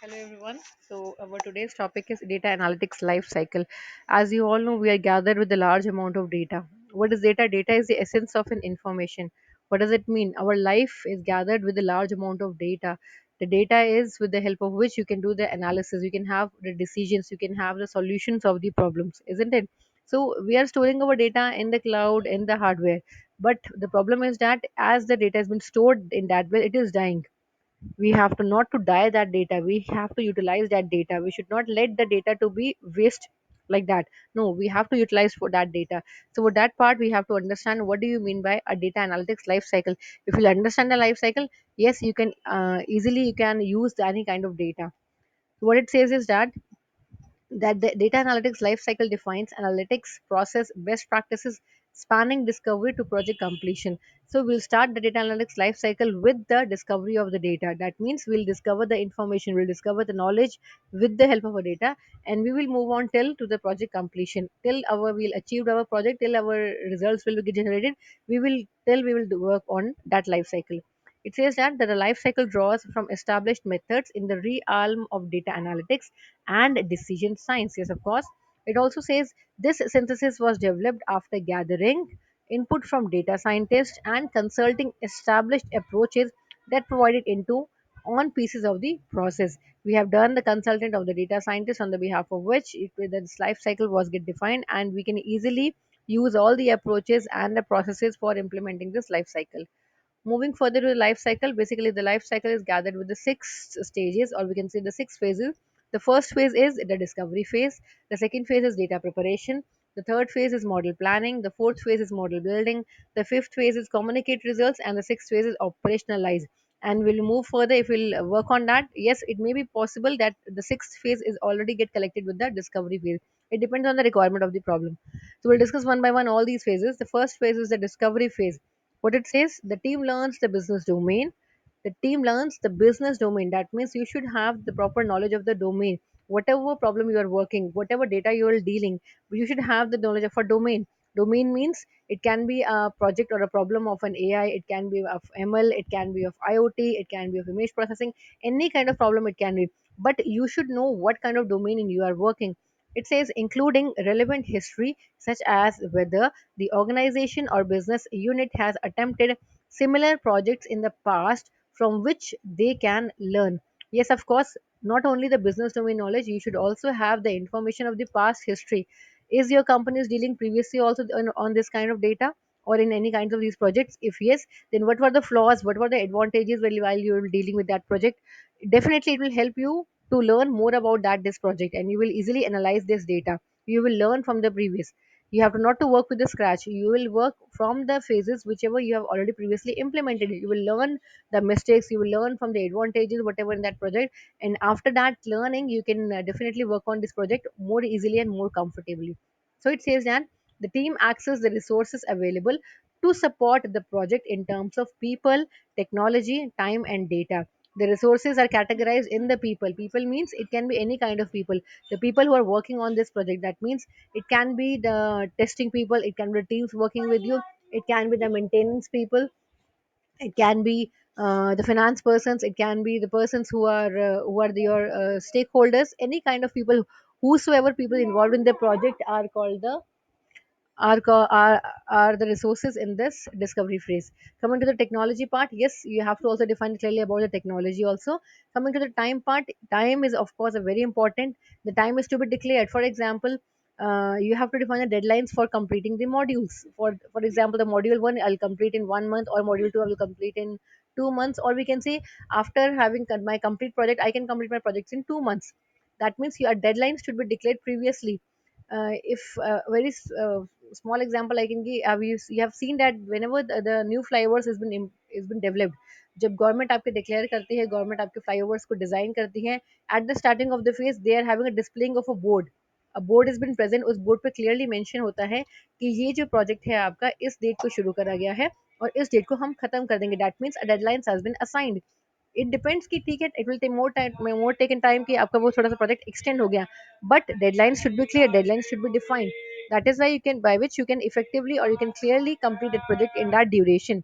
Hello everyone. So our today's topic is data analytics life cycle. As you all know, we are gathered with a large amount of data. What is data? Data is the essence of an information. What does it mean? Our life is gathered with a large amount of data. The data is with the help of which you can do the analysis, you can have the decisions, you can have the solutions of the problems, isn't it? So we are storing our data in the cloud, in the hardware. But the problem is that as the data has been stored in that way, it is dying. We have to not to die that data, we have to utilize that data. We should not let the data to be waste like that. No, we have to utilize for that data. So for that part we have to understand what do you mean by a data analytics life cycle. If you understand the life cycle, yes, you can easily you can use any kind of data. What it says is that the data analytics lifecycle defines analytics process best practices spanning discovery to project completion. So we'll start the data analytics lifecycle with the discovery of the data. That means we'll discover the information, we'll discover the knowledge with the help of our data, and we will move on till to the project completion. Till our we'll achieve our project, till our results will get generated. We will till we will do work on that lifecycle. It says that the life cycle draws from established methods in the realm of data analytics and decision science. Yes, of course. It also says this synthesis was developed after gathering input from data scientists and consulting established approaches that provided into on pieces of the process. We have done the consultant of the data scientist on the behalf of which this life cycle was get defined, and we can easily use all the approaches and the processes for implementing this life cycle. Moving further to the life cycle, basically the life cycle is gathered with the six stages, or we can say the six phases. The first phase is the discovery phase. The second phase is data preparation. The third phase is model planning. The fourth phase is model building. The fifth phase is communicate results, and the sixth phase is operationalize. And we'll move further if we'll work on that. Yes, it may be possible that the sixth phase is already get collected with the discovery phase. It depends on the requirement of the problem. So we'll discuss one by one all these phases. The first phase is the discovery phase. What it says, the team learns the business domain. The team learns the business domain. That means you should have the proper knowledge of the domain. Whatever problem you are working, whatever data you are dealing, you should have the knowledge of a domain. Domain means it can be a project or a problem of an AI, it can be of ML, it can be of IoT, it can be of image processing, any kind of problem it can be. But you should know what kind of domain you are working. It says including relevant history such as whether the organization or business unit has attempted similar projects in the past from which they can learn. Yes, of course, not only the business domain knowledge, you should also have the information of the past history. Is your company is dealing previously also on this kind of data or in any kinds of these projects? If yes, then what were the flaws? What were the advantages while you were dealing with that project? Definitely, it will help you to learn more about that this project, and you will easily analyze this data. You will learn from the previous. You have to not to work with the scratch. You will work from the phases whichever you have already previously implemented. You will learn the mistakes. You will learn from the advantages whatever in that project, and after that learning, you can definitely work on this project more easily and more comfortably. So it says that the team access the resources available to support the project in terms of people, technology, time, and data. The resources are categorized in the people. People means it can be any kind of people. The people who are working on this project, that means it can be the testing people, it can be the teams working with you, it can be the maintenance people, it can be the finance persons, it can be the persons your stakeholders. Any kind of people, whosoever people involved in the project are called the are the resources in this discovery phase. Coming to the technology part, yes, you have to also define clearly about the technology also. Coming to the time part, time is of course a very important. The time is to be declared. For example, you have to define the deadlines for completing the modules. For example, the module 1 I'll complete in 1 month, or module 2 I will complete in 2 months, or we can say after having my complete project I can complete my projects in 2 months. That means your deadlines should be declared previously. If very small example I can give, you have seen that whenever the new flyovers has been developed, जब government आपके declare करती है, government आपके flyovers को design करती है, at the starting of the phase they are having a displaying of a board is been present. उस board पे क्लियरली मेंशन होता है कि ये जो प्रोजेक्ट है आपका इस डेट को शुरू करा गया है और इस डेट को हम खत्म कर देंगे. That means a deadline has been assigned. It depends कि ठीक है, it will take more taken time कि आपका वो थोड़ा सा प्रोजेक्ट एक्सटेंड हो गया, but deadline should be clear, deadline should be defined. That is why you can by which you can effectively or you can clearly complete the project in that duration.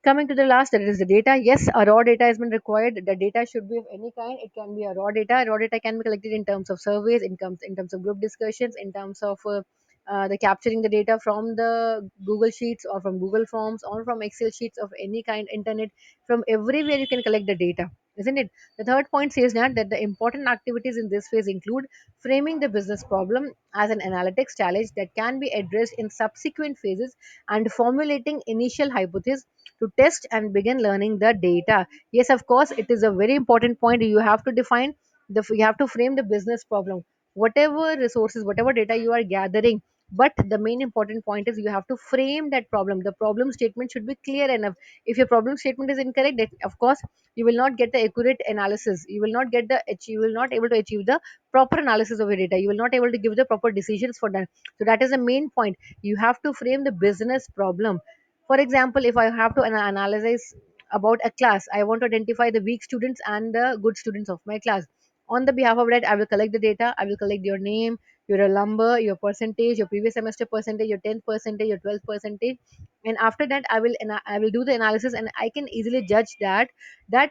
Coming to the last, that is the data. Yes, a raw data has been required. The data should be of any kind. It can be a raw data. Raw data can be collected in terms of surveys, in terms of group discussions, in terms of the capturing the data from the Google Sheets or from Google Forms or from Excel sheets of any kind, internet. From everywhere you can collect the data, isn't it? The third point says that the important activities in this phase include framing the business problem as an analytics challenge that can be addressed in subsequent phases, and formulating initial hypotheses to test and begin learning the data. Yes, of course, it is a very important point. You have to define you have to frame the business problem, whatever resources, whatever data you are gathering. But the main important point is you have to frame that problem. The problem statement should be clear enough. If your problem statement is incorrect, then of course you will not get the accurate analysis. You will not get the you will not able to achieve the proper analysis of your data. You will not able to give the proper decisions for that. So that is the main point. You have to frame the business problem. For example, if I have to analyze about a class, I want to identify the weak students and the good students of my class. On the behalf of that, I will collect the data. I will collect your name, your roll number, your percentage, your previous semester percentage, your 10th percentage, your 12th percentage, and after that, I will do the analysis, and I can easily judge that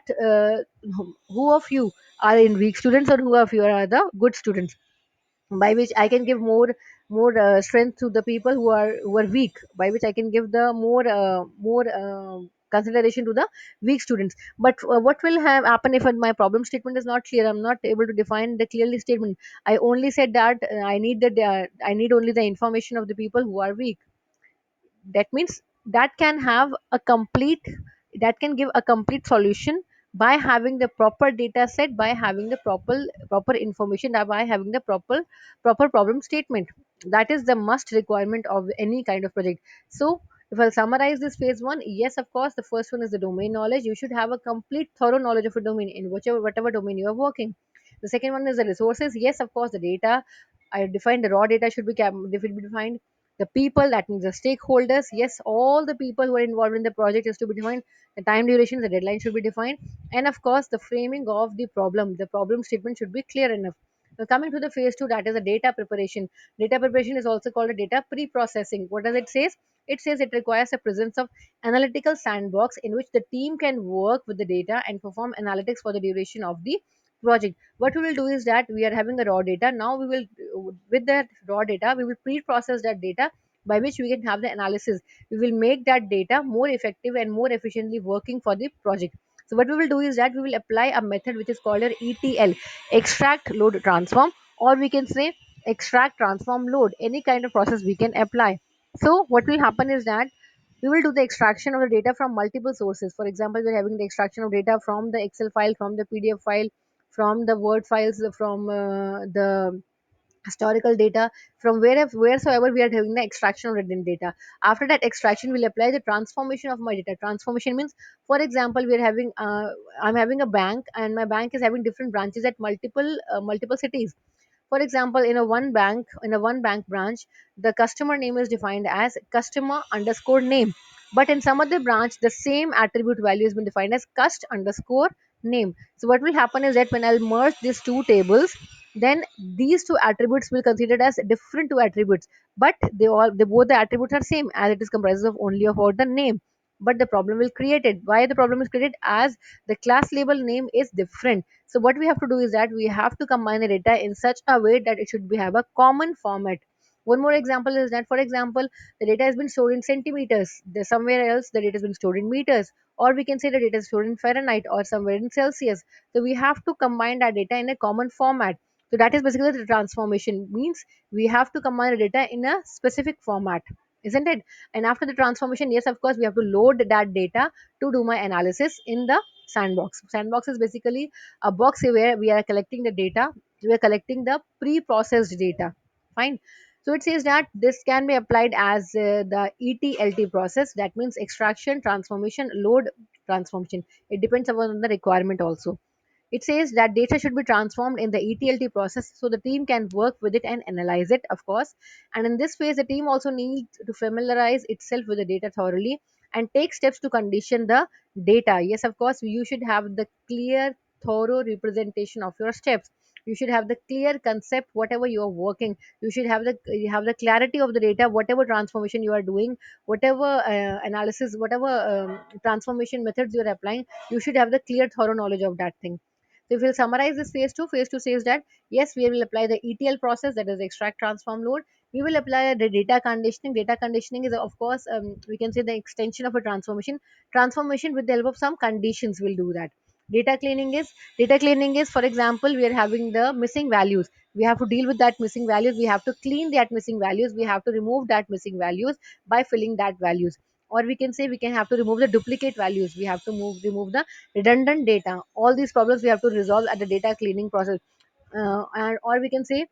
who of you are in weak students or who of you are the good students, by which I can give more strength to the people who are weak, by which I can give the more consideration to the weak students. But what will have happen if my problem statement is not clear? I'm not able to define the clearly statement. I only said that I need only the information of the people who are weak. That means that can have a complete that can give a complete solution by having the proper data set, by having the proper information, by having the proper problem statement. That is the must requirement of any kind of project. So if I'll summarize this phase one, yes, of course, the first one is the domain knowledge. You should have a complete thorough knowledge of a domain in whatever domain you are working. The second one is the resources. Yes, of course, the data. I defined the raw data should be defined. The people, that means the stakeholders. Yes, all the people who are involved in the project is to be defined. The time duration, the deadline should be defined, and of course the framing of the problem statement should be clear enough. Now coming to the phase two, that is the data preparation. Data preparation is also called a data pre-processing. What does it say? It says it requires a presence of analytical sandbox in which the team can work with the data and perform analytics for the duration of the project. What we will do is that we are having a raw data. Now we will, with that raw data, we will pre-process that data, by which we can have the analysis. We will make that data more effective and more efficiently working for the project. So what we will do is that we will apply a method which is called an ETL, extract load transform, or we can say extract transform load. Any kind of process we can apply. So what will happen is that we will do the extraction of the data from multiple sources. For example, we're having the extraction of data from the Excel file, from the PDF file, from the Word files, from the historical data, from wheresoever we are having the extraction of written data. After that extraction, we'll apply the transformation of my data. Transformation means, for example, I'm having a bank, and my bank is having different branches at multiple cities. For example, in a one bank branch, the customer name is defined as customer underscore name. But in some other branch, the same attribute value has been defined as cust underscore name. So what will happen is that when I'll merge these two tables, then these two attributes will considered as different two attributes, but they both the attributes are same, as it is comprises of only about the name. But the problem will create it. Why the problem is created? As the class label name is different. So what we have to do is that we have to combine the data in such a way that it should be have a common format. One more example is that, for example, the data has been stored in centimeters. There's somewhere else the data has been stored in meters, or we can say the data is stored in Fahrenheit or somewhere in Celsius. So we have to combine that data in a common format. So that is basically the transformation. Means we have to combine the data in a specific format, isn't it? And after the transformation, yes, of course, we have to load that data to do my analysis in the sandbox. Sandbox is basically a box where we are collecting the data. We are collecting the pre-processed data. Fine. So it says that this can be applied as the ETLT process. That means extraction, transformation, load, transformation. It depends upon the requirement also. It says that data should be transformed in the ETLT process so the team can work with it and analyze it, of course. And in this phase, the team also needs to familiarize itself with the data thoroughly and take steps to condition the data. Yes, of course, you should have the clear, thorough representation of your steps. You should have the clear concept whatever you are working. You have the clarity of the data, whatever transformation you are doing, whatever analysis, whatever transformation methods you are applying. You should have the clear thorough knowledge of that thing. So if we'll summarize this phase two says that yes, we will apply the ETL process, that is extract, transform, load. We will apply the data conditioning. Data conditioning is of course, we can say, the extension of a transformation. Transformation with the help of some conditions will do that. Data cleaning is, for example, we are having the missing values. We have to deal with that missing values. We have to clean that missing values. We have to remove that missing values by filling that values. Or we can say we can have to remove the duplicate values. We have to remove the redundant data. All these problems we have to resolve at the data cleaning process. And or we can say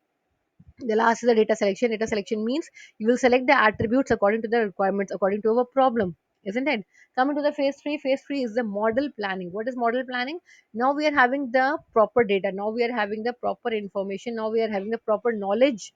the last is the data selection. Data selection means you will select the attributes according to the requirements, according to our problem, isn't it? Coming to the phase three. Phase three is the model planning. What is model planning? Now we are having the proper data. Now we are having the proper information. Now we are having the proper knowledge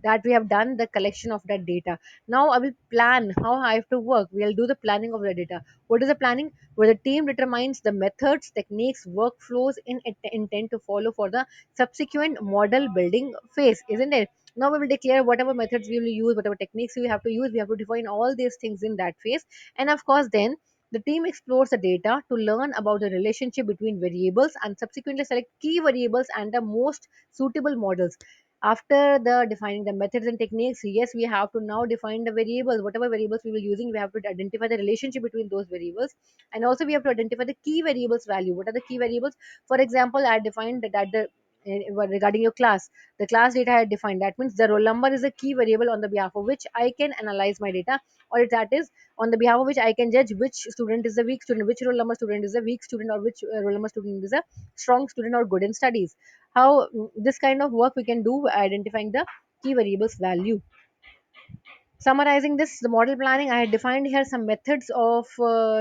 that we have done the collection of that data. Now I will plan how I have to work. We'll do the planning of the data. What is the planning? Where the team determines the methods, techniques, workflows in intend to follow for the subsequent model building phase, isn't it? Now we will declare whatever methods we will use, whatever techniques we have to use. We have to define all these things in that phase. And of course, then the team explores the data to learn about the relationship between variables and subsequently select key variables and the most suitable models. After the defining the methods and techniques, yes, we have to now define the variables. Whatever variables we will using, we have to identify the relationship between those variables. And also we have to identify the key variables value. What are the key variables? For example, I defined that regarding your class, the class data I had defined. That means the roll number is a key variable on the behalf of which I can analyze my data, or that is on the behalf of which I can judge which student is a weak student, which roll number student is a weak student, or which roll number student is a strong student or good in studies. How this kind of work we can do by identifying the key variables value. Summarizing this, the model planning, I had defined here some methods of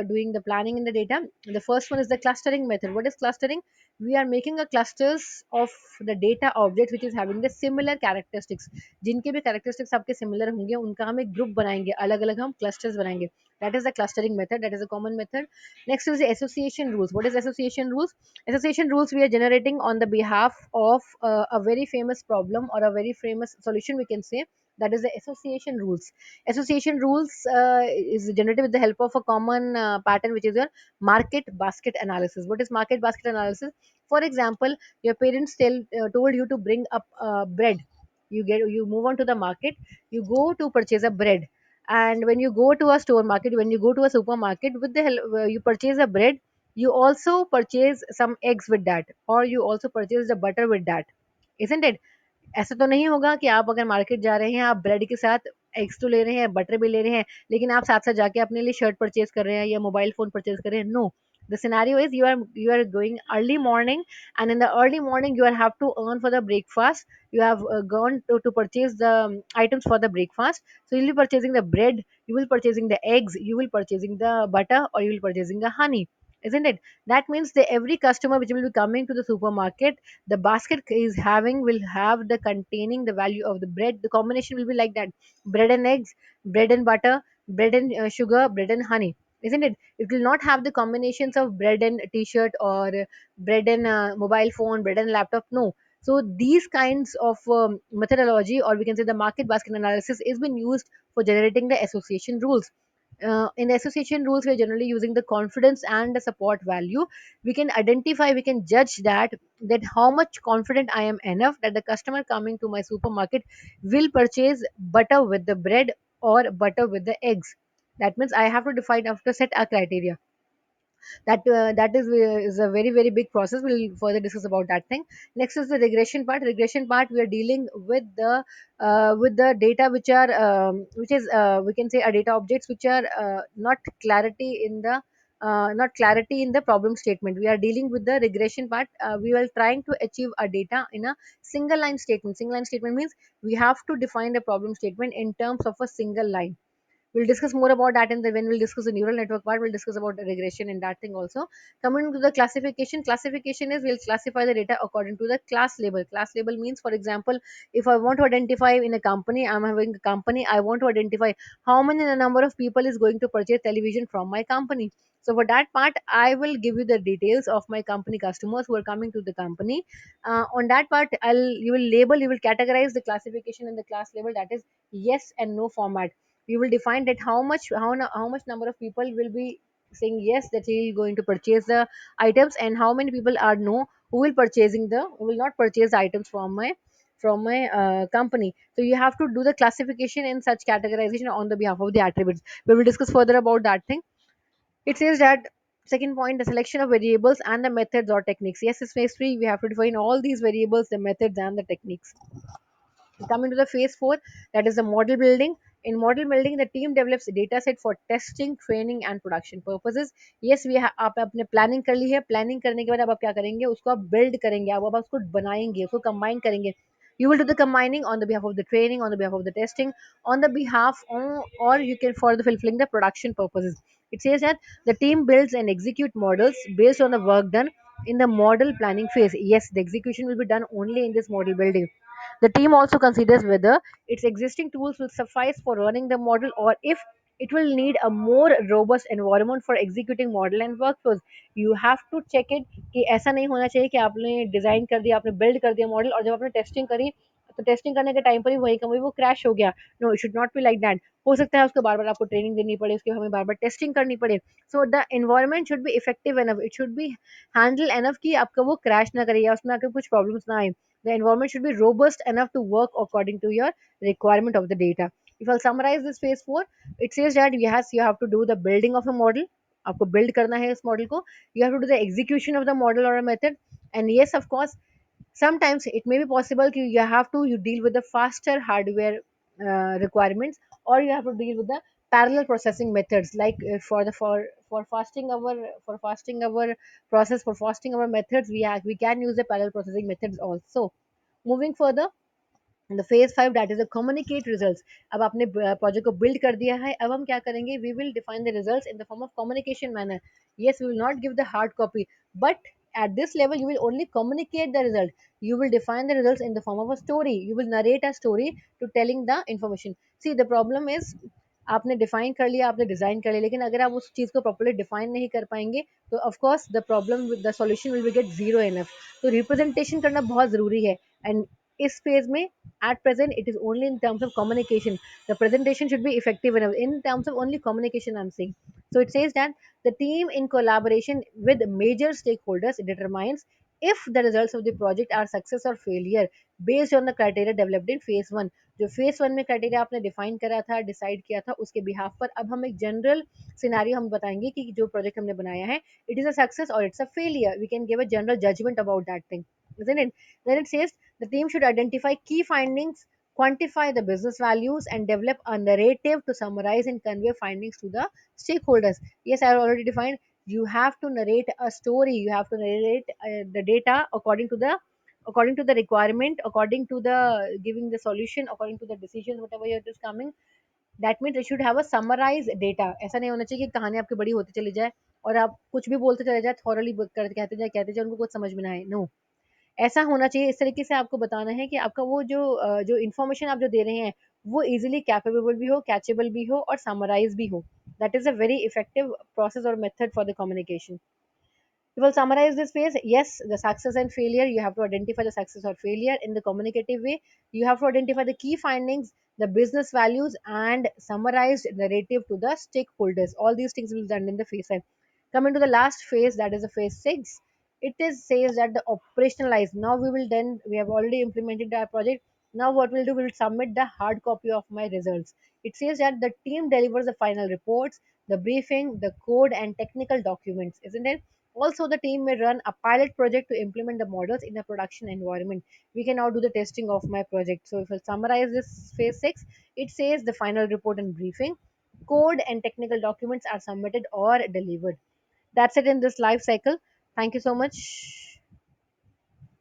doing the planning in the data. The first one is the clustering method. What is clustering? We are making a clusters of the data object which is having the similar characteristics. जिनके भी characteristics आपके similar होंगे उनका हम एक group बनाएंगे, अलग अलग हम clusters बनाएंगे. That is the clustering method. That is a common method. Next is the association rules. What is association rules? Association rules we are generating on the behalf of a very famous problem or a very famous solution, we can say. That is the association rules. Association rules is generated with the help of a common pattern, which is your market basket analysis. What is market basket analysis? For example, your parents told you to bring up bread. You move on to the market. You go to purchase a bread, and when you go to a store market, when you go to a supermarket, with the help you purchase a bread. You also purchase some eggs with that, or you also purchase the butter with that, isn't it? ऐसा तो नहीं होगा कि आप अगर market जा रहे हैं, आप ब्रेड के साथ एग्स तो ले रहे हैं, बटर भी ले रहे हैं, लेकिन आप साथ-साथ जाके अपने लिए शर्ट परचेज़ कर रहे हैं या मोबाइल फ़ोन परचेज़ कर रहे हैं, no. The scenario is you are going early morning, and in the early morning you are have to earn for the breakfast. You have gone to purchase the items for the breakfast. So you'll be purchasing the bread, you will purchasing the eggs, you will purchasing the butter, or you will purchasing the honey, isn't it? That means that every customer which will be coming to the supermarket, the basket is having will have the containing the value of the bread. The combination will be like that: bread and eggs, bread and butter, bread and sugar, bread and honey, isn't it? It will not have the combinations of bread and t-shirt, or bread and mobile phone, bread and laptop, no. So these kinds of methodology, or we can say the market basket analysis, is been used for generating the association rules. In the association rules, we're generally using the confidence and the support value. We can identify, we can judge that how much confident I am enough that the customer coming to my supermarket will purchase butter with the bread or butter with the eggs. That means I have to define, after set a criteria. That is a very very big process. We'll further discuss about that thing. Next is the regression part. Regression part, we are dealing with the data which are which is we can say a data objects which are not clarity in the problem statement. We are dealing with the regression part. We are trying to achieve a data in a single line statement. Single line statement means we have to define the problem statement in terms of a single line. We'll discuss more about that in the when we'll discuss the neural network part. We'll discuss about the regression in that thing also. Coming to the classification, classification is we'll classify the data according to the class label. Class label means, for example, if I want to identify in a company, I'm having a company, I want to identify how many the number of people is going to purchase television from my company. So for that part, I will give you the details of my company customers who are coming to the company. On that part, you will label, you will categorize the classification in the class level, that is yes and no format. You will define that how much number of people will be saying yes, that he is going to purchase the items, and how many people are no, who will not purchase the items from my company. So you have to do the classification in such categorization on the behalf of the attributes. We will discuss further about that thing. It says that second point, the selection of variables and the methods or techniques. Yes, it's phase 3. We have to define all these variables, the methods and the techniques. Coming to the phase 4, that is the model building. In model building, the team develops a data set for testing, training and production purposes. Yes, आप अपने planning कर ली है, planning करने के बाद अब आप क्या करेंगे, उसको आप बिल्ड करेंगे, अब आप उसको बनाएंगे, उसको कंबाइन करेंगे. You will do the combining on the behalf of the training, on the behalf of the testing, on the behalf or you can for the fulfilling the production purposes. It says that the team builds and execute models based on the work done in the model planning phase. Yes, the execution will be done only in this model building. The team also considers whether its existing tools will suffice for running the model or if it will need a more robust environment for executing model and workflows. You have to check it कि ऐसा नहीं होना चाहिए कि आपने design कर दिया, आपने बिल्ड कर दिया मॉडल, और जब आपने टेस्टिंग करी तो टेस्टिंग करने के टाइम पर ही वही का वही वो क्रैश हो गया. No, it should not be like that. हो सकता है उसको बार बार आपको ट्रेनिंग देनी पड़े, उसके हमें बार बार टेस्टिंग करनी पड़े. So the environment should be effective enough, it should be handle enough कि आपका वो क्रैश ना करे या उसमें आकर कुछ प्रॉब्लम्स ना आए. The environment should be robust enough to work according to your requirement of the data. If I'll summarize this phase 4, it says that yes, you have to do the building of a model. आपको build करना है इस model को. You have to do the execution of the model or a method. And yes, of course, sometimes it may be possible कि you deal with the faster hardware requirements, or you have to deal with the parallel processing methods, like for fasting our process, for fasting our methods, we can use the parallel processing methods also. Moving further, the phase 5, that is the communicate results. अब आपने project को build कर दिया है, अब हम क्या करेंगे, we will define the results in the form of communication manner. Yes, we will not give the hard copy, but at this level you will only communicate the result. You will define the results in the form of a story. You will narrate a story to telling the information. See, the problem is आपने define कर लिया, आपने design कर लिया, लेकिन अगर आप उस चीज को प्रॉपर्ली डिफाइन नहीं कर पाएंगे तो of course the problem with the solution will be get zero enough. तो रिप्रेजेंटेशन करना बहुत जरूरी है. एंड इस फेज में at present it is only in terms of communication. The presentation should be effective enough in terms of only communication, I'm saying. So it says that the team in collaboration with major stakeholders determines if the results of the project are success or failure based on the criteria developed in phase 1. जो phase 1 में criteria आपने define करा था, decide किया था, उसके behalf पर अब हम एक जनरल सिनारियो हम बताएंगे कि जो प्रोजेक्ट हमने बनाया है, इट इज अ सक्सेस और it's a failure. We can give a general judgement about that thing, isn't it? Then it says the team should identify key findings, quantify the business values, and develop a narrative to summarize and convey findings to the stakeholders. Yes, I already defined. You have to narrate a story. You have to narrate the data according to the requirement, according to the giving the solution, according to the decisions, whatever it is coming. That means it should have a summarized data. ऐसा नहीं होना चाहिए कि कहानी आपकी बड़ी होती चली जाए और आप कुछ भी बोलते चले जाए, थॉरली कहते जाए, उनको कुछ समझ में ना आए. नो, ऐसा होना चाहिए. इस तरीके से आपको बताना है कि आपका वो जो इन्फॉर्मेशन आप जो दे रहे हैं वो इजीली कैपेबल भी हो, कैचेबल भी हो और समराइज भी हो. That is a very effective process or method for the communication. We will summarize this phase. Yes, the success and failure. You have to identify the success or failure in the communicative way. You have to identify the key findings, the business values, and summarized narrative to the stakeholders. All these things will be done in the phase 5. Coming to the last phase, that is the phase 6. It is says that the operationalize. Now we have already implemented our project. Now what we'll do, we'll submit the hard copy of my results. It says that the team delivers the final reports, the briefing, the code, and technical documents, isn't it? Also, the team may run a pilot project to implement the models in a production environment. We can now do the testing of my project. So, if I summarize this phase 6, it says the final report and briefing, code and technical documents are submitted or delivered. That's it in this life cycle. Thank you so much.